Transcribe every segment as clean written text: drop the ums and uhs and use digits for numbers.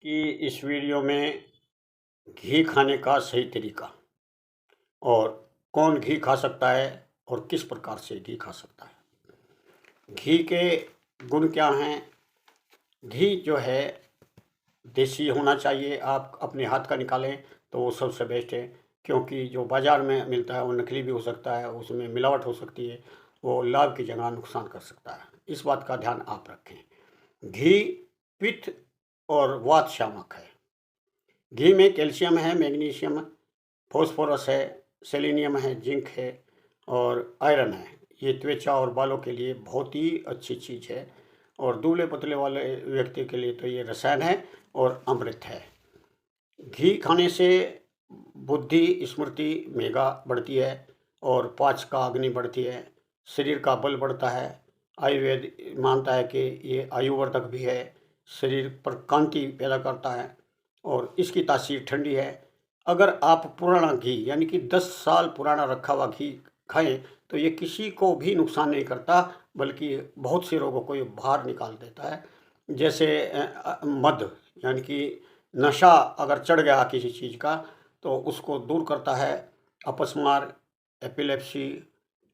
कि इस वीडियो में घी खाने का सही तरीका और कौन घी खा सकता है और किस प्रकार से घी खा सकता है। घी के गुण क्या हैं? घी जो है देसी होना चाहिए। आप अपने हाथ का निकालें तो वो सबसे बेस्ट है, क्योंकि जो बाज़ार में मिलता है वो नकली भी हो सकता है, उसमें मिलावट हो सकती है, वो लाभ की जगह नुकसान कर सकता है। इस बात का ध्यान आप रखें। घी पित्त और वात शामक है। घी में कैल्शियम है, मैग्नीशियम, फॉस्फोरस है, सेलेनियम है, जिंक है और आयरन है। ये त्वचा और बालों के लिए बहुत ही अच्छी चीज़ है और दुबले पतले वाले व्यक्ति के लिए तो ये रसायन है और अमृत है। घी खाने से बुद्धि, स्मृति, मेधा बढ़ती है और पाच का अग्नि बढ़ती है, शरीर का बल बढ़ता है। आयुर्वेद मानता है कि ये आयुवर्धक भी है, शरीर पर कांति पैदा करता है और इसकी तासीर ठंडी है। अगर आप पुराना घी यानी कि 10 साल पुराना रखा हुआ घी खाएं तो ये किसी को भी नुकसान नहीं करता, बल्कि बहुत से रोगों को ये बाहर निकाल देता है। जैसे मद यानी कि नशा अगर चढ़ गया किसी चीज़ का तो उसको दूर करता है। अपस्मार, एपिलेप्सी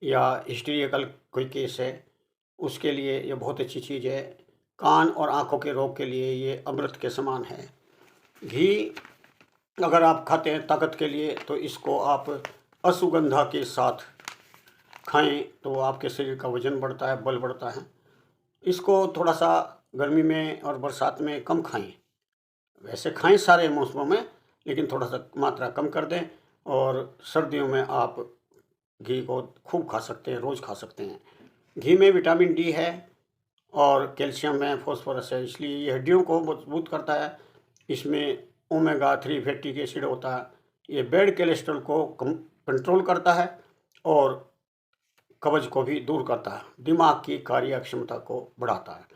या हिस्टीरिकल कोई केस है, उसके लिए ये बहुत अच्छी चीज़ है। कान और आँखों के रोग के लिए ये अमृत के समान है। घी अगर आप खाते हैं ताकत के लिए तो इसको आप अश्वगंधा के साथ खाएं तो आपके शरीर का वजन बढ़ता है, बल बढ़ता है। इसको थोड़ा सा गर्मी में और बरसात में कम खाएं। वैसे खाएं सारे मौसमों में, लेकिन थोड़ा सा मात्रा कम कर दें। और सर्दियों में आप घी को खूब खा सकते हैं, रोज़ खा सकते हैं। घी में विटामिन डी है और कैल्शियम है, फॉस्फोरस है, इसलिए ये हड्डियों को मजबूत करता है। इसमें ओमेगा 3 फैटी एसिड होता है। ये बैड कोलेस्ट्रॉल को कंट्रोल करता है और कब्ज को भी दूर करता है। दिमाग की कार्य क्षमता को बढ़ाता है।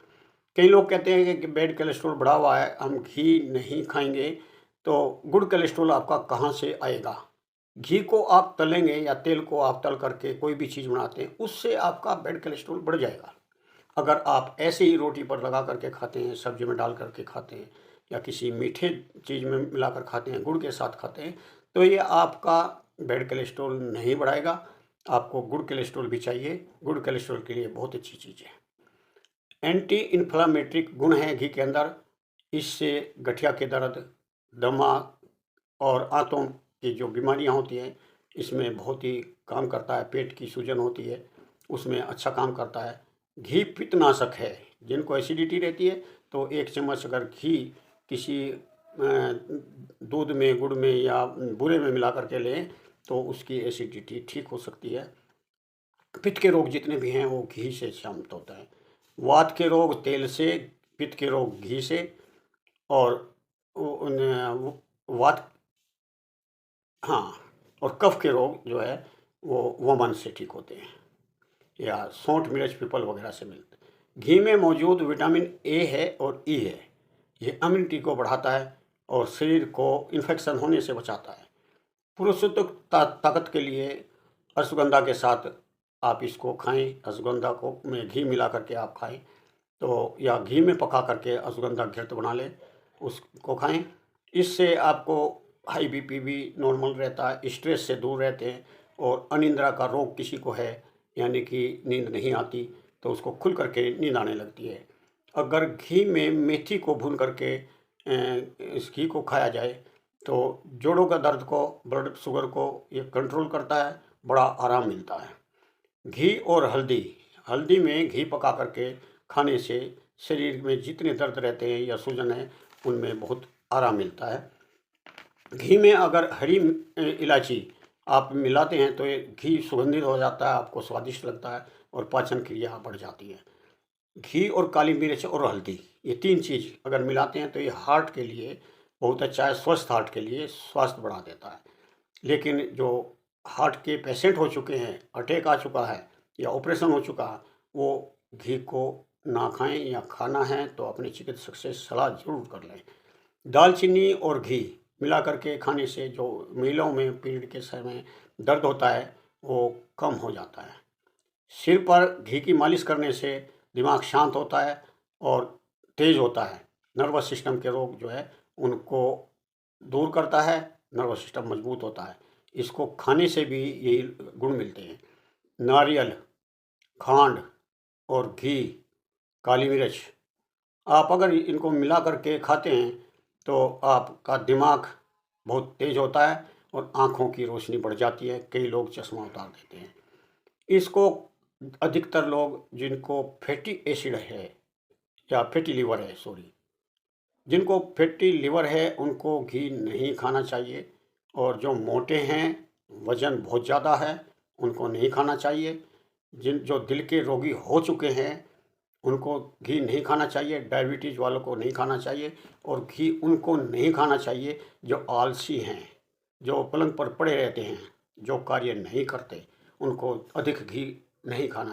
कई लोग कहते हैं कि बैड कोलेस्ट्रॉल बढ़ा हुआ है, हम घी नहीं खाएंगे, तो गुड कोलेस्ट्रॉल आपका कहाँ से आएगा? घी को आप तलेंगे या तेल को आप तल करके कोई भी चीज़ बनाते हैं, उससे आपका बैड कोलेस्ट्रॉल बढ़ जाएगा। अगर आप ऐसे ही रोटी पर लगा करके खाते हैं, सब्जी में डाल करके खाते हैं या किसी मीठे चीज़ में मिलाकर खाते हैं, गुड़ के साथ खाते हैं, तो ये आपका बैड कोलेस्ट्रॉल नहीं बढ़ाएगा। आपको गुड कोलेस्ट्रॉल भी चाहिए। गुड कोलेस्ट्रॉल के लिए बहुत अच्छी चीज़ है। एंटी इन्फ्लामेटरी गुण है घी के अंदर। इससे गठिया के दर्द, दमा और आंतों की जो बीमारियां होती हैं, इसमें बहुत ही काम करता है। पेट की सूजन होती है, उसमें अच्छा काम करता है। घी पित्तनाशक है। जिनको एसिडिटी रहती है तो 1 चम्मच अगर घी किसी दूध में, गुड़ में या बूरे में मिला करके लें तो उसकी एसिडिटी ठीक हो सकती है। पित्त के रोग जितने भी हैं वो घी से शांत होता है। वात के रोग तेल से, पित्त के रोग घी से और वात, हाँ, और कफ के रोग जो है वो वमन से ठीक होते हैं या सौंठ, मिर्च, पीपल वगैरह से मिलते हैं। घी में मौजूद विटामिन ए है और ई है। ये इम्यूनिटी को बढ़ाता है और शरीर को इन्फेक्शन होने से बचाता है। पुरुषत्व ताकत के लिए अश्वगंधा के साथ आप इसको खाएं। अश्वगंधा को में घी मिला करके आप खाएं तो, या घी में पका करके अश्वगंधा घृत बना लें, उसको खाएं। इससे आपको हाई बीपी भी नॉर्मल रहता है, स्ट्रेस से दूर रहते हैं। और अनिद्रा का रोग किसी को है, यानी कि नींद नहीं आती, तो उसको खुल करके नींद आने लगती है। अगर घी में मेथी को भून करके इस घी को खाया जाए तो जोड़ों का दर्द को, ब्लड शुगर को ये कंट्रोल करता है, बड़ा आराम मिलता है। घी और हल्दी, हल्दी में घी पका करके खाने से शरीर में जितने दर्द रहते हैं या सूजन है उनमें बहुत आराम मिलता है। घी में अगर हरी इलायची आप मिलाते हैं तो ये घी सुगंधित हो जाता है, आपको स्वादिष्ट लगता है और पाचन क्रिया बढ़ जाती है। घी और काली मिर्च और हल्दी, ये 3 चीज़ अगर मिलाते हैं तो ये हार्ट के लिए बहुत अच्छा है। स्वस्थ हार्ट के लिए स्वास्थ्य बढ़ा देता है। लेकिन जो हार्ट के पेशेंट हो चुके हैं, अटैक आ चुका है या ऑपरेशन हो चुका है, वो घी को ना खाएं, या खाना है तो अपने चिकित्सक से सलाह ज़रूर कर लें। दालचीनी और घी मिला करके खाने से जो महिलाओं में पीरियड के समय दर्द होता है वो कम हो जाता है। सिर पर घी की मालिश करने से दिमाग शांत होता है और तेज होता है। नर्वस सिस्टम के रोग जो है उनको दूर करता है, नर्वस सिस्टम मजबूत होता है। इसको खाने से भी यही गुण मिलते हैं। नारियल, खांड और घी, काली मिर्च, आप अगर इनको मिला करके खाते हैं तो आपका दिमाग बहुत तेज होता है और आँखों की रोशनी बढ़ जाती है। कई लोग चश्मा उतार देते हैं। इसको अधिकतर लोग जिनको फैटी एसिड है या फैटी लीवर है, जिनको फैटी लीवर है उनको घी नहीं खाना चाहिए, और जो मोटे हैं, वज़न बहुत ज़्यादा है, उनको नहीं खाना चाहिए। जो दिल के रोगी हो चुके हैं उनको घी नहीं खाना चाहिए, डायबिटीज़ वालों को नहीं खाना चाहिए, और घी उनको नहीं खाना चाहिए जो आलसी हैं, जो पलंग पर पड़े रहते हैं, जो कार्य नहीं करते, उनको अधिक घी नहीं खाना।